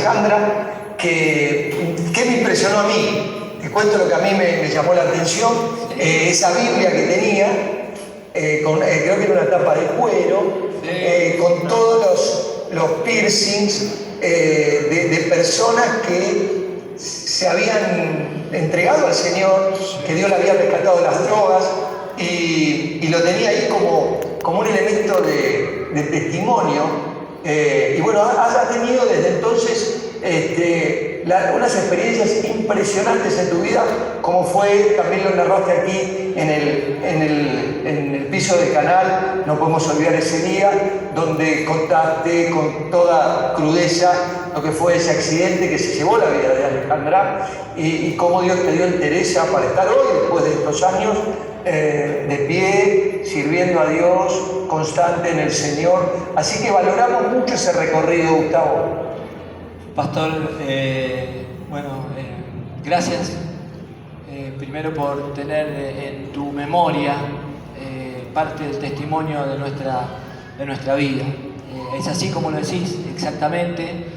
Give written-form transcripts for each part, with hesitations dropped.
Alejandra, que me impresionó a mí. Te cuento lo que a mí me llamó la atención. Esa Biblia que tenía, creo que era una tapa de cuero, con todos los piercings de personas que se habían entregado al Señor, que Dios le había rescatado de las drogas, y lo tenía ahí como un elemento de testimonio. Y bueno, ha tenido desde entonces unas experiencias impresionantes en tu vida, como fue, también lo narraste aquí en el piso del canal. No podemos olvidar ese día donde contaste con toda crudeza lo que fue ese accidente que se llevó la vida de Alejandra, y cómo Dios te dio entereza para estar hoy, después de estos años, de pie, sirviendo a Dios, constante en el Señor. Así que valoramos mucho ese recorrido, Gustavo. Pastor, gracias primero por tener en tu memoria parte del testimonio de nuestra vida. Es así como lo decís, exactamente.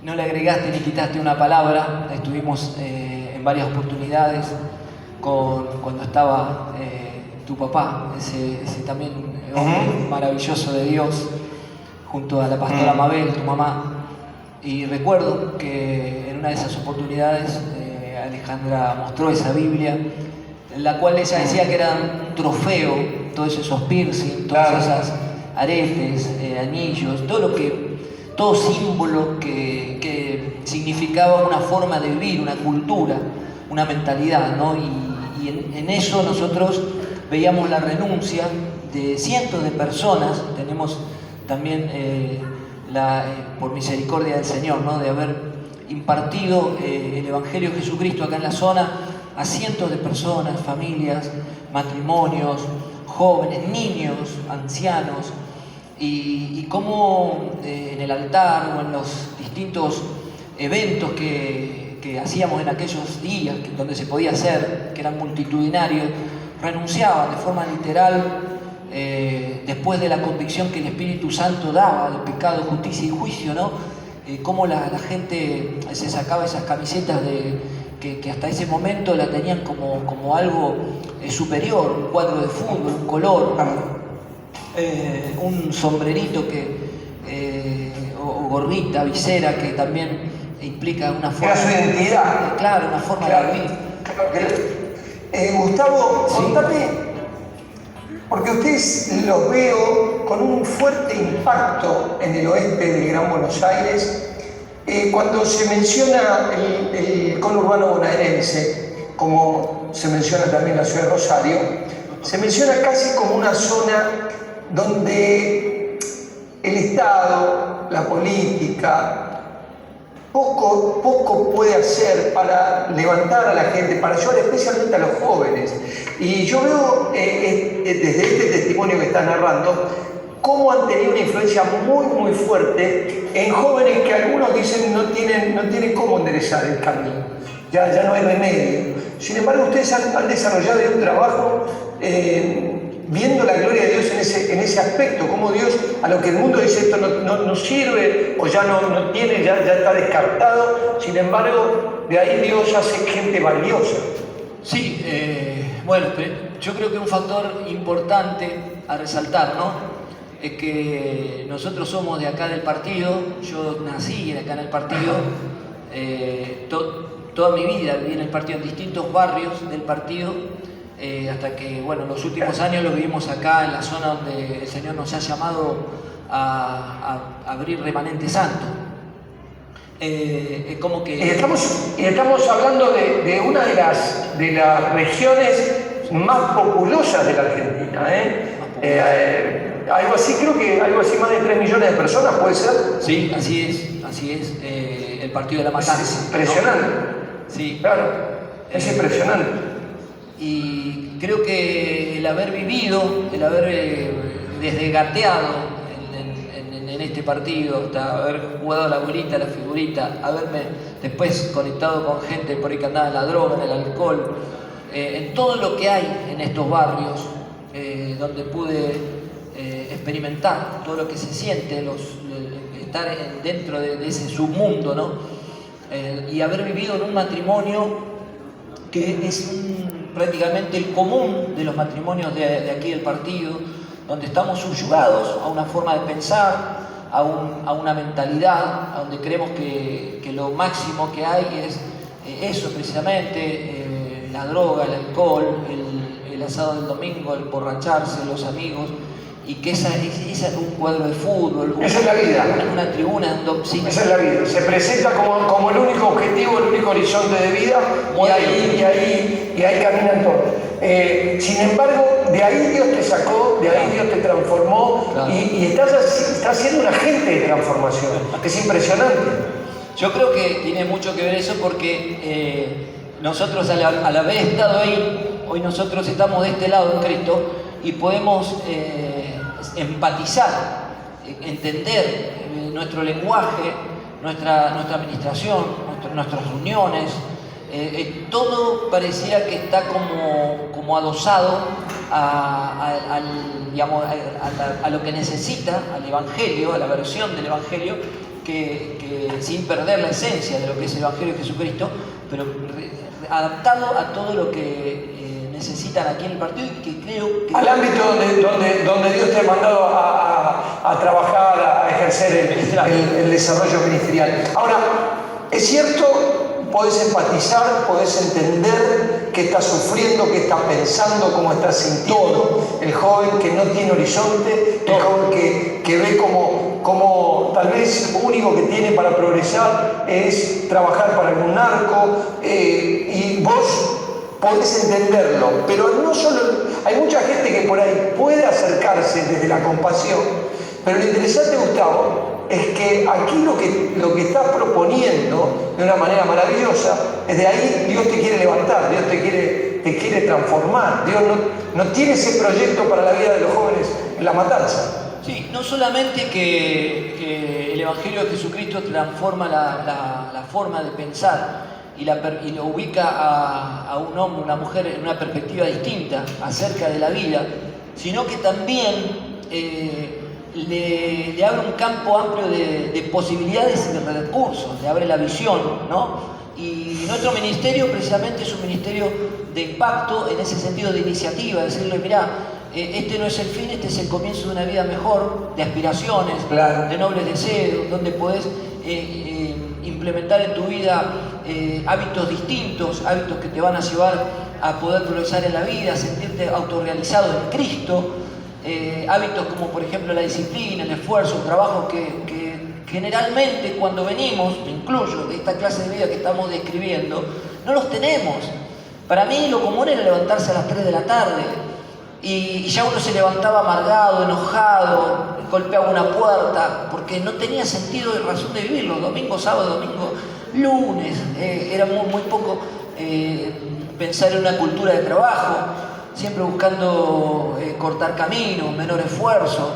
No le agregaste ni quitaste una palabra. Estuvimos en varias oportunidades cuando estaba tu papá, ese también hombre maravilloso de Dios, junto a la pastora Mabel, tu mamá. Y recuerdo que en una de esas oportunidades Alejandra mostró esa Biblia, en la cual ella decía que era un trofeo, todos esos piercing, todas esas aretes, anillos, todo símbolo que significaba una forma de vivir, una cultura, una mentalidad, ¿no? Y en eso nosotros veíamos la renuncia de cientos de personas. Tenemos también por misericordia del Señor, ¿no?, de haber impartido el Evangelio de Jesucristo acá en la zona a cientos de personas, familias, matrimonios, jóvenes, niños, ancianos, y cómo en el altar o en los distintos eventos que hacíamos en aquellos días donde se podía hacer, que eran multitudinarios, renunciaban de forma literal. Después de la convicción que el Espíritu Santo daba de pecado, justicia y juicio, ¿no? Cómo la gente se sacaba esas camisetas que hasta ese momento la tenían como algo superior, un cuadro de fútbol, un color, un sombrerito o gorrita, visera, que también implica una forma. Era su identidad. Claro, una forma de vivir. Gustavo, contame. Porque ustedes los veo con un fuerte impacto en el oeste del Gran Buenos Aires. Cuando se menciona el conurbano bonaerense, como se menciona también la ciudad de Rosario, se menciona casi como una zona donde el Estado, la política, poco puede hacer para levantar a la gente, para ayudar especialmente a los jóvenes. Y yo veo desde este testimonio que estás narrando cómo han tenido una influencia muy fuerte en jóvenes que algunos dicen no tienen cómo enderezar el camino, ya no hay remedio. Sin embargo, ustedes han desarrollado un trabajo viendo la gloria de Dios en ese aspecto, como Dios, a lo que el mundo dice esto no sirve, o ya no tiene, ya está descartado. Sin embargo, de ahí Dios hace gente valiosa. Sí, yo creo que un factor importante a resaltar, ¿no?, es que nosotros somos de acá del partido. Yo nací acá en el partido, toda mi vida viví en el partido, en distintos barrios del partido, hasta que, los últimos años lo vivimos acá en la zona donde el Señor nos ha llamado a abrir Remanente Santo. Es como que... Estamos hablando de una de las regiones más populosas de la Argentina, algo así, creo que algo así, más de 3 millones de personas, ¿puede ser? Sí, así es, el partido de la Matanza. Es impresionante. ¿No? Sí. Claro, es impresionante. Y creo que el haber vivido, el haber desde gateado en este partido, hasta haber jugado a la bolita, a la figurita, haberme después conectado con gente por ahí que andaba en la droga, en el alcohol, en todo lo que hay en estos barrios, donde pude experimentar todo lo que se siente, estar dentro de ese submundo, ¿no? Y haber vivido en un matrimonio que es prácticamente el común de los matrimonios de aquí del partido, donde estamos subyugados a una forma de pensar, a una mentalidad, a donde creemos que lo máximo que hay es eso precisamente, la droga, el alcohol, el asado del domingo, el borracharse, los amigos, y que esa es un cuadro de fútbol, esa es la vida. Una tribuna, sí. Esa es la vida, se presenta como el único objetivo, el único horizonte de vida, y ahí caminan todos. Sin embargo, de ahí Dios te sacó, de ahí Dios te transformó, claro. y estás siendo un agente de transformación. Es impresionante. Yo creo que tiene mucho que ver eso porque nosotros al haber estado ahí, hoy nosotros estamos de este lado en Cristo y podemos empatizar, entender nuestro lenguaje, nuestra administración, nuestras reuniones, todo parecía que está como adosado a lo que necesita, al Evangelio, a la versión del Evangelio, que sin perder la esencia de lo que es el Evangelio de Jesucristo, pero adaptado a todo lo que necesitan aquí en el partido, y que creo que... Al ámbito donde Dios te ha mandado a trabajar, a ejercer el desarrollo ministerial. Ahora, es cierto, podés empatizar, podés entender qué estás sufriendo, qué estás pensando, cómo estás sintiendo. El joven que no tiene horizonte, el joven que ve como tal vez lo único que tiene para progresar es trabajar para algún narco, y vos podés entenderlo, pero no solo, hay mucha gente que por ahí puede acercarse desde la compasión, pero lo interesante, Gustavo, es que aquí lo que estás proponiendo de una manera maravillosa, desde ahí Dios te quiere levantar, Dios te quiere transformar. Dios no tiene ese proyecto para la vida de los jóvenes en la matanza. Sí, no solamente que el Evangelio de Jesucristo transforma la forma de pensar y lo ubica a un hombre, una mujer en una perspectiva distinta acerca de la vida, sino que también le abre un campo amplio de posibilidades y de recursos, le abre la visión, ¿no? Y nuestro ministerio precisamente es un ministerio de impacto en ese sentido de iniciativa, decirle, mirá, este no es el fin, este es el comienzo de una vida mejor, de aspiraciones, claro, de nobles deseos, donde podés implementar en tu vida hábitos distintos, hábitos que te van a llevar a poder progresar en la vida, a sentirte autorrealizado en Cristo, hábitos como por ejemplo la disciplina, el esfuerzo, el trabajo que generalmente cuando venimos, me incluyo, de esta clase de vida que estamos describiendo, no los tenemos. Para mí lo común era levantarse a las 3 de la tarde y ya uno se levantaba amargado, enojado, golpeaba una puerta, porque no tenía sentido y razón de vivirlo. Domingo, sábado, domingo, lunes, era muy poco pensar en una cultura de trabajo, siempre buscando cortar caminos, menor esfuerzo,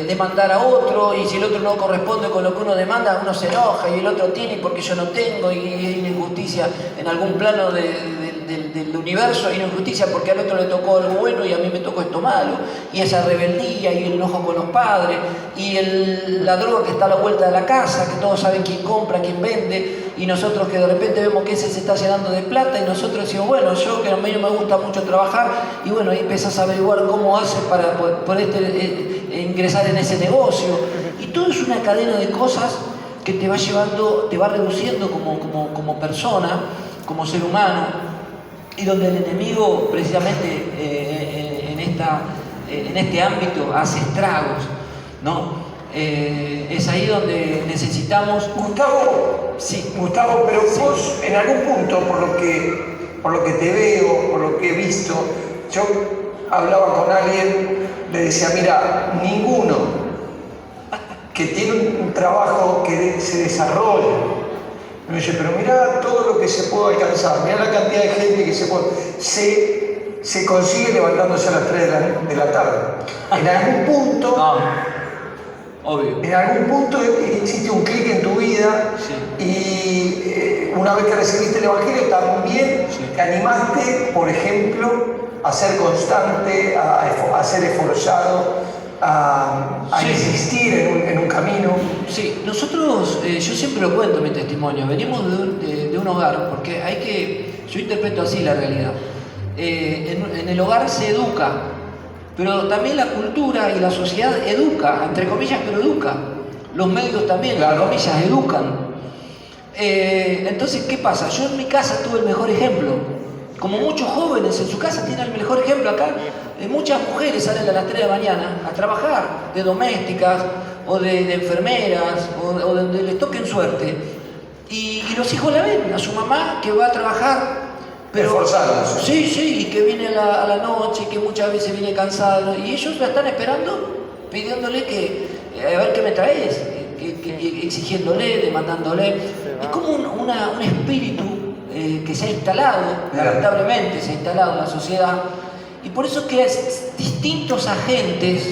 demandar a otro, y si el otro no corresponde con lo que uno demanda, uno se enoja, y el otro tiene porque yo no tengo, y hay una injusticia en algún plano del universo, hay una injusticia porque al otro le tocó algo bueno y a mí me tocó esto malo, y esa rebeldía, y el enojo con los padres, y la droga que está a la vuelta de la casa, que todos saben quién compra, quién vende, y nosotros que de repente vemos que ese se está llenando de plata, y nosotros decimos, bueno, yo que a mí no me gusta mucho trabajar, y bueno, ahí empezás a averiguar cómo haces para poder ingresar en ese negocio, y todo es una cadena de cosas que te va llevando, te va reduciendo como persona, como ser humano, y donde el enemigo precisamente en este ámbito hace estragos, ¿no? Es ahí donde necesitamos... Gustavo, sí. Gustavo, pero sí, vos en algún punto, por lo que te veo, por lo que he visto, yo hablaba con alguien, le decía, mira, ninguno que tiene un trabajo que se desarrolla, me dice, pero mirá todo lo que se puede alcanzar, mirá la cantidad de gente que se consigue levantándose a las 3 de la tarde. En algún punto, no, obvio, en algún punto hiciste un clic en tu vida, sí, y una vez que recibiste el Evangelio también, sí, te animaste, por ejemplo, a ser constante, a ser esforzado, a Sí. insistir en un camino. Sí, nosotros, yo siempre lo cuento en mi testimonio, venimos de un hogar, porque yo interpreto así la realidad. En el hogar se educa, pero también la cultura y la sociedad educa, entre comillas, pero educa. Los medios también, entre Claro. comillas, educan. Entonces, ¿qué pasa? Yo en mi casa tuve el mejor ejemplo. Como muchos jóvenes en su casa tienen el mejor ejemplo acá, muchas mujeres salen a las 3 de la mañana a trabajar de domésticas o de enfermeras o donde les toquen suerte. Y los hijos la ven, a su mamá que va a trabajar. Esforzados. Sí, sí, y que viene a la noche, que muchas veces viene cansado. Y ellos la están esperando, pidiéndole a ver qué me traes, exigiéndole, demandándole. Es como un espíritu que se ha instalado, lamentablemente se ha instalado en la sociedad, y por eso que distintos agentes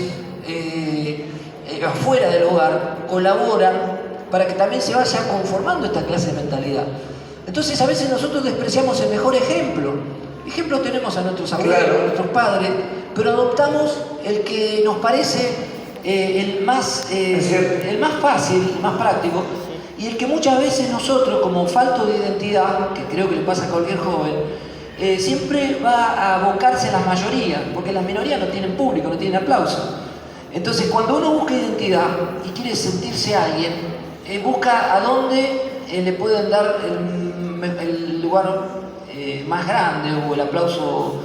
afuera del hogar colaboran para que también se vaya conformando esta clase de mentalidad. Entonces a veces nosotros despreciamos el mejor ejemplo. Ejemplos tenemos a nuestros abuelos, Claro. a nuestros padres, pero adoptamos el que nos parece el más fácil, el más práctico, y el que muchas veces nosotros, como falto de identidad, que creo que le pasa a cualquier joven, siempre va a abocarse a la mayoría, porque las minorías no tienen público, no tienen aplauso. Entonces, cuando uno busca identidad y quiere sentirse alguien, busca a dónde le pueden dar el lugar más grande o el aplauso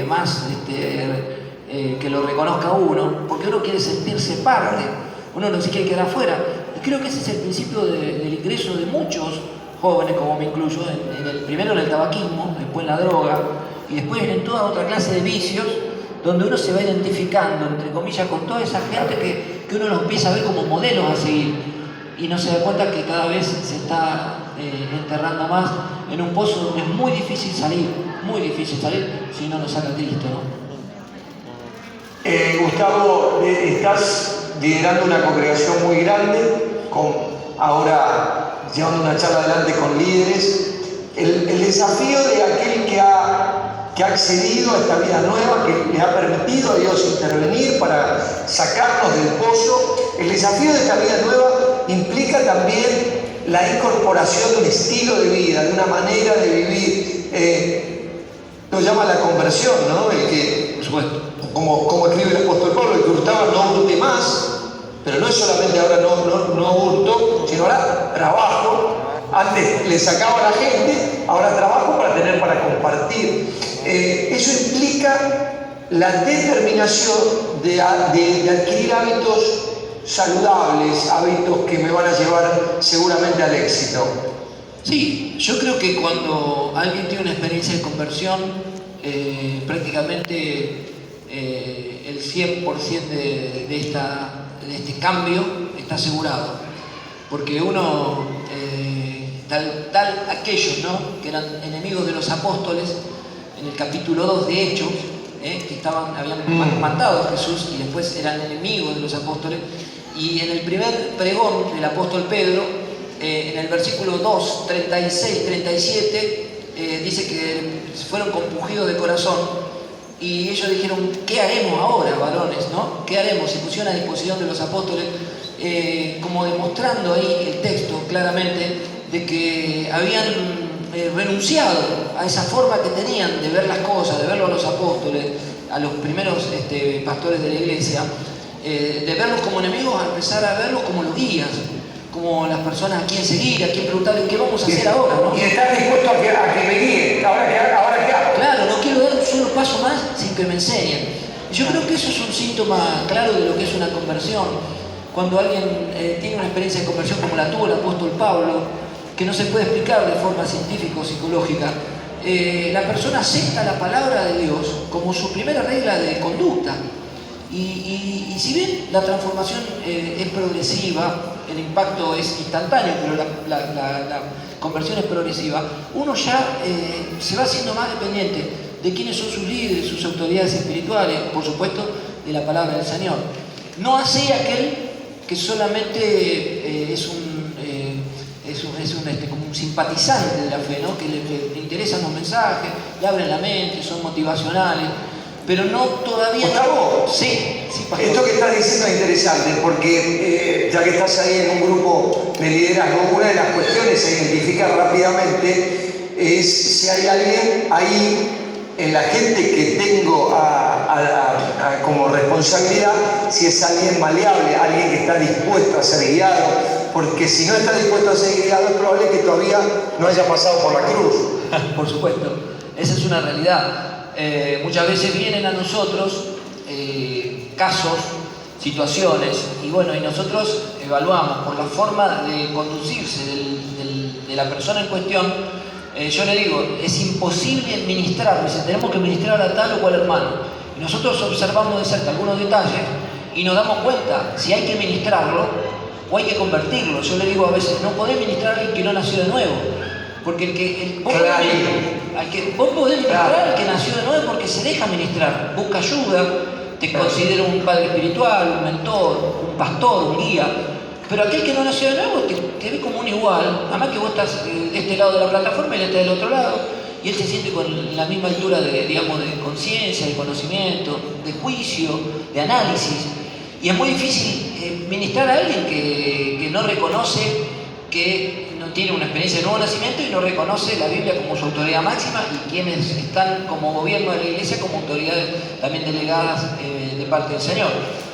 más que lo reconozca a uno, porque uno quiere sentirse parte, uno no se quiere quedar afuera. Y creo que ese es el principio del ingreso de muchos jóvenes, como me incluyo, primero en el tabaquismo, después en la droga, y después en toda otra clase de vicios, donde uno se va identificando, entre comillas, con toda esa gente que uno los empieza a ver como modelos a seguir, y no se da cuenta que cada vez se está enterrando más en un pozo donde es muy difícil salir si no lo saca Cristo, ¿no? Gustavo, estás liderando una congregación muy grande, ahora llevando una charla adelante con líderes. El desafío de aquel que ha accedido a esta vida nueva, que le ha permitido a Dios intervenir para sacarnos del pozo, el desafío de esta vida nueva implica también la incorporación de un estilo de vida, de una manera de vivir. Lo llama la conversión, ¿no? El que, Por supuesto. como escribe el apóstol Pablo, el que hurtaba no hurte más, pero no es solamente ahora no hurto, sino ahora trabajo. Antes le sacaba a la gente, ahora trabajo para compartir. Eso implica la determinación de adquirir hábitos saludables, hábitos que me van a llevar seguramente al éxito. Sí, yo creo que cuando alguien tiene una experiencia de conversión, prácticamente el 100% de este cambio está asegurado. Porque uno, aquellos, ¿no?, que eran enemigos de los apóstoles, en el capítulo 2 de Hechos, que habían matado a Jesús y después eran enemigos de los apóstoles, y en el primer pregón del apóstol Pedro, en el versículo 2, 36, 37, dice que fueron compungidos de corazón y ellos dijeron: ¿qué haremos ahora, varones? ¿No? ¿Qué haremos? Se pusieron a disposición de los apóstoles, como demostrando ahí el texto claramente de que habían renunciado a esa forma que tenían de ver las cosas, de verlo a los apóstoles, a los primeros pastores de la iglesia, de verlos como enemigos a empezar a verlos como los guías, como las personas a quién seguir, a quién preguntarle qué vamos a hacer ahora, ¿no? Y estar dispuesto a que me guíe. ¿Ahora qué hago? Claro, no quiero dar un solo paso más sin que me enseñen. Y yo creo que eso es un síntoma claro de lo que es una conversión. Cuando alguien tiene una experiencia de conversión como la tuvo el apóstol Pablo, que no se puede explicar de forma científica o psicológica, la persona acepta la palabra de Dios como su primera regla de conducta. Y si bien la transformación es progresiva, el impacto es instantáneo, pero la conversión es progresiva, uno ya se va haciendo más dependiente de quiénes son sus líderes, sus autoridades espirituales, por supuesto, de la palabra del Señor. No así aquel que solamente es como un simpatizante de la fe, ¿no?, que le interesan los mensajes, le abren la mente, son motivacionales. pero no todavía... Gustavo, Sí, pastor. esto que estás diciendo es interesante porque ya que estás ahí en un grupo de liderazgo, una de las cuestiones a identificar rápidamente es si hay alguien ahí en la gente que tengo como responsabilidad, si es alguien maleable, alguien que está dispuesto a ser guiado, porque si no está dispuesto a ser guiado es probable que todavía no haya pasado por la cruz. Por supuesto, esa es una realidad. Muchas veces vienen a nosotros casos, situaciones, y bueno, y nosotros evaluamos por la forma de conducirse de la persona en cuestión. Yo le digo, es imposible ministrar, dice, tenemos que ministrar a tal o cual hermano. Y nosotros observamos de cerca algunos detalles y nos damos cuenta si hay que ministrarlo o hay que convertirlo. Yo le digo a veces, no podés ministrar a alguien que no nació de nuevo. Porque vos podés ministrar al que nació de nuevo porque se deja ministrar, busca ayuda, te considera un padre espiritual, un mentor, un pastor, un guía. Pero aquel que no nació de nuevo te ve como un igual, además que vos estás de este lado de la plataforma y él está del otro lado, y él se siente con la misma altura de conciencia, de conocimiento, de juicio, de análisis. Y es muy difícil ministrar a alguien que no reconoce, que no tiene una experiencia de nuevo nacimiento y no reconoce la Biblia como su autoridad máxima, y quienes están como gobierno de la iglesia como autoridades también delegadas de parte del Señor.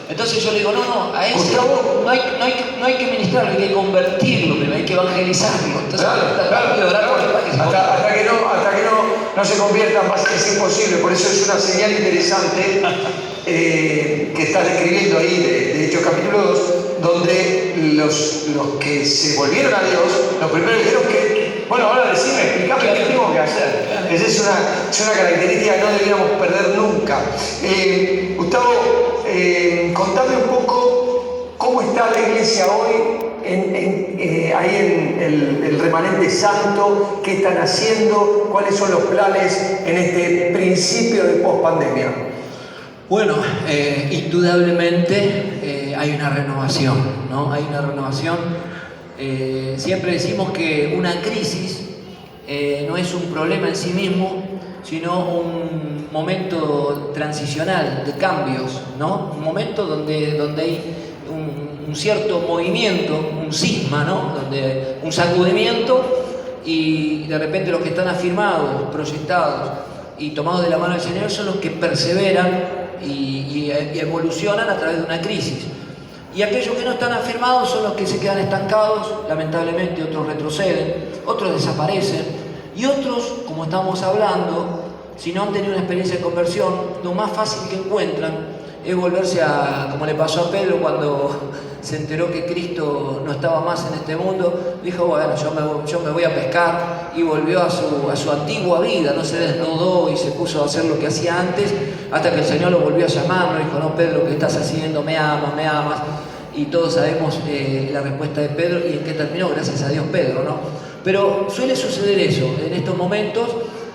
Entonces yo le digo, no, a ese Gustavo, no hay que ministrarlo, hay que convertirlo, hay que evangelizarlo. Entonces, hasta que no se convierta más, es imposible. Por eso es una señal interesante que estás describiendo ahí de Hechos capítulo 2, donde los que se volvieron a Dios, los primeros dijeron que, bueno, ahora decime, explícame qué tengo que hacer. Esa es una característica que no deberíamos perder nunca. Gustavo, contame un poco cómo está la iglesia hoy, ahí en el remanente santo, qué están haciendo, cuáles son los planes en este principio de post-pandemia. Bueno, indudablemente hay una renovación, ¿no? Hay una renovación. Siempre decimos que una crisis no es un problema en sí mismo, sino un momento transicional de cambios, ¿no? Un momento donde hay un cierto movimiento, un cisma, ¿no? Donde un sacudimiento, y de repente los que están afirmados, proyectados y tomados de la mano del Señor son los que perseveran y evolucionan a través de una crisis. Y aquellos que no están afirmados son los que se quedan estancados, lamentablemente otros retroceden, otros desaparecen, y otros, como estamos hablando, si no han tenido una experiencia de conversión, lo más fácil que encuentran es volverse como le pasó a Pedro cuando se enteró que Cristo no estaba más en este mundo. Dijo, bueno, yo me voy a pescar, y volvió a su antigua vida, no se desnudó y se puso a hacer lo que hacía antes, hasta que el Señor lo volvió a llamar, le dijo, no, Pedro, ¿qué estás haciendo? Me amas, me amas. Y todos sabemos la respuesta de Pedro y en qué terminó, gracias a Dios, Pedro, ¿no? Pero suele suceder eso. En estos momentos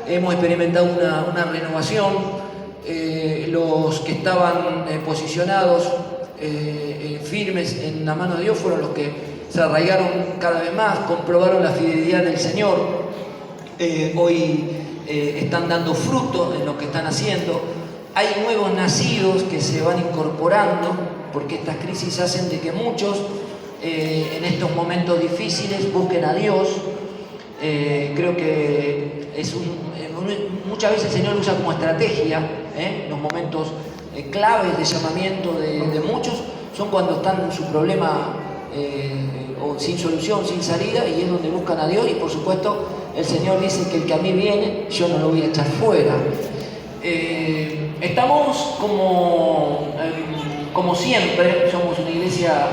hemos experimentado una renovación. Los que estaban posicionados firmes en la mano de Dios fueron los que se arraigaron cada vez más, comprobaron la fidelidad del Señor. Hoy están dando fruto en lo que están haciendo. Hay nuevos nacidos que se van incorporando, porque estas crisis hacen de que muchos en estos momentos difíciles busquen a Dios. Creo que muchas veces el Señor usa como estrategia los momentos claves de llamamiento de muchos, son cuando están en su problema o sin solución, sin salida, y es donde buscan a Dios. Y por supuesto el Señor dice que el que a mí viene, yo no lo voy a echar fuera. Estamos como siempre, somos una iglesia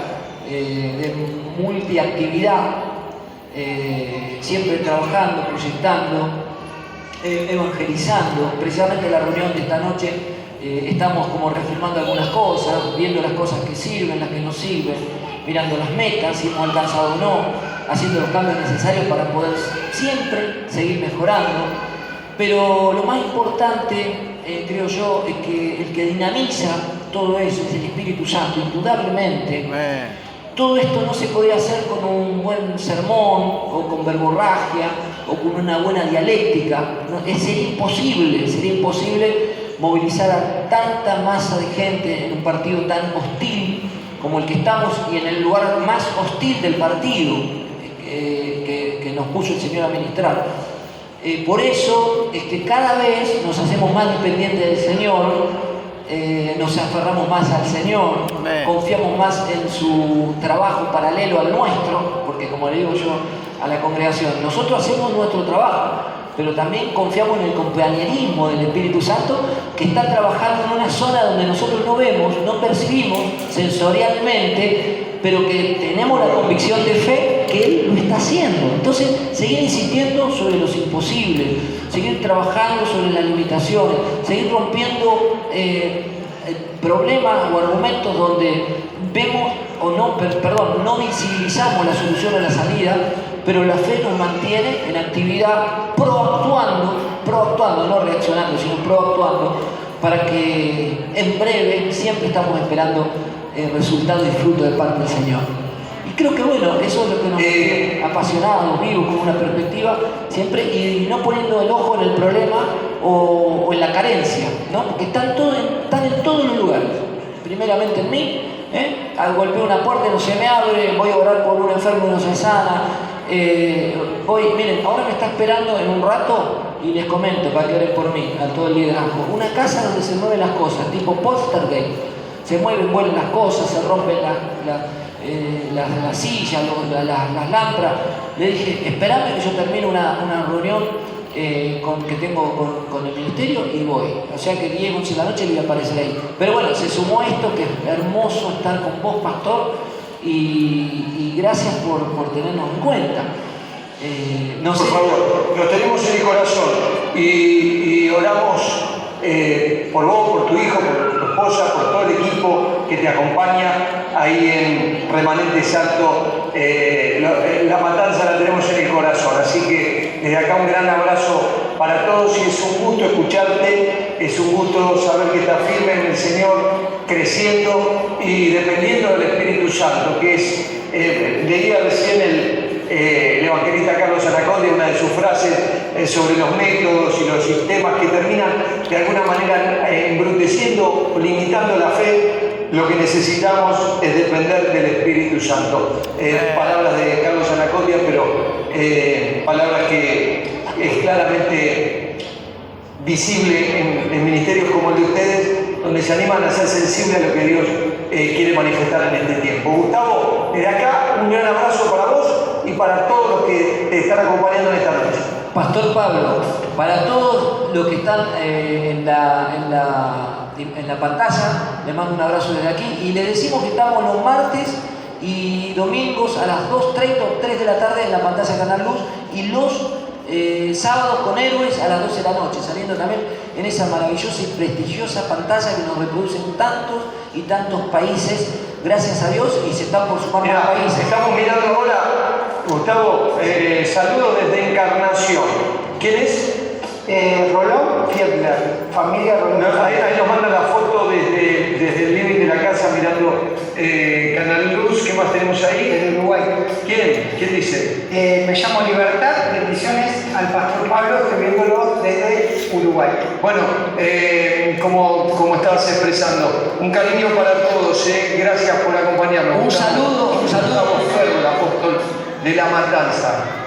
de multiactividad, siempre trabajando, proyectando, evangelizando. Precisamente en la reunión de esta noche estamos como reformando algunas cosas, viendo las cosas que sirven, las que no sirven, mirando las metas, si hemos alcanzado o no, haciendo los cambios necesarios para poder siempre seguir mejorando. Pero lo más importante, creo yo, es que el que dinamiza todo eso es el Espíritu Santo, indudablemente. Todo esto no se podía hacer con un buen sermón, o con verborragia, o con una buena dialéctica. Sería imposible movilizar a tanta masa de gente en un partido tan hostil como el que estamos y en el lugar más hostil del partido que nos puso el Señor a ministrar. Por eso es que cada vez nos hacemos más dependientes del Señor, nos aferramos más al Señor, confiamos más en su trabajo paralelo al nuestro, porque como le digo yo a la congregación, nosotros hacemos nuestro trabajo, pero también confiamos en el compañerismo del Espíritu Santo que está trabajando en una zona donde nosotros no vemos, no percibimos sensorialmente, pero que tenemos la convicción de fe que Él lo está haciendo. Entonces, seguir insistiendo sobre los imposibles, seguir trabajando sobre las limitaciones, seguir rompiendo problemas o argumentos donde vemos o no visibilizamos la solución a la salida, pero la fe nos mantiene en actividad, proactuando, no reaccionando, sino proactuando, para que en breve siempre estamos esperando resultados y fruto de parte del Señor. Y creo que bueno, eso es lo que nos tiene apasionados, vivos, con una perspectiva siempre, y no poniendo el ojo en el problema o en la carencia, ¿no? Porque están en todos los lugares. Primeramente en mí, golpeo una puerta y no se me abre, voy a orar por un enfermo y no se sana. Miren, ahora me está esperando en un rato, y les comento para que oren por mí, a todo el liderazgo, una casa donde se mueven las cosas, tipo poltergeist, se vuelan las cosas, se rompen las sillas, las lámparas. Le dije, esperame que yo termine una reunión que tengo con el ministerio y voy. O sea que 10, 11 de la noche le voy a aparecer ahí. Pero bueno, se sumó esto, que es hermoso estar con vos, pastor, y gracias por tenernos en cuenta. Por favor, nos tenemos en el corazón y oramos por vos, por tu hijo, por tu esposa, por todo el equipo que te acompaña ahí en Remanente Salto. La matanza la tenemos en el corazón, así que desde acá un gran abrazo para todos y es un gusto escucharte, es un gusto saber que estás firme en el Señor, creciendo y dependiendo del Espíritu Santo, que es, leía recién el evangelista Carlos Anacondia, una de sus frases sobre los métodos y los sistemas que terminan de alguna manera embruteciendo, limitando la fe. Lo que necesitamos es depender del Espíritu Santo. Palabras de Carlos Anacondia, pero palabras que es claramente visible en ministerios como el de ustedes, donde se animan a ser sensibles a lo que Dios quiere manifestar en este tiempo. Gustavo, desde acá un gran abrazo para vos y para todos los que te están acompañando en esta noche. Pastor Pablo, para todos los que están en la pantalla, les mando un abrazo desde aquí y les decimos que estamos los martes y domingos a las 2:30 o 3 de la tarde en la pantalla Canal Luz, y los sábados con Héroes a las 12 de la noche, saliendo también en esa maravillosa y prestigiosa pantalla que nos reproducen tantos y tantos países, gracias a Dios, y se están por sumar más países. Estamos mirando ahora, Gustavo, saludos desde Encarnación. ¿Quién es? Rolón Fiedler, familia Rolón. Ahí nos manda la foto desde el living de la casa mirando Canal Luz. ¿Qué más tenemos ahí? Desde Uruguay. ¿Quién dice? Me llamo Libertad, bendiciones al pastor Pablo, estoy viéndolo desde Uruguay. Bueno, como estabas expresando, un cariño para todos, gracias por acompañarnos. Un saludo. Gustavo Ferro, el apóstol de la matanza.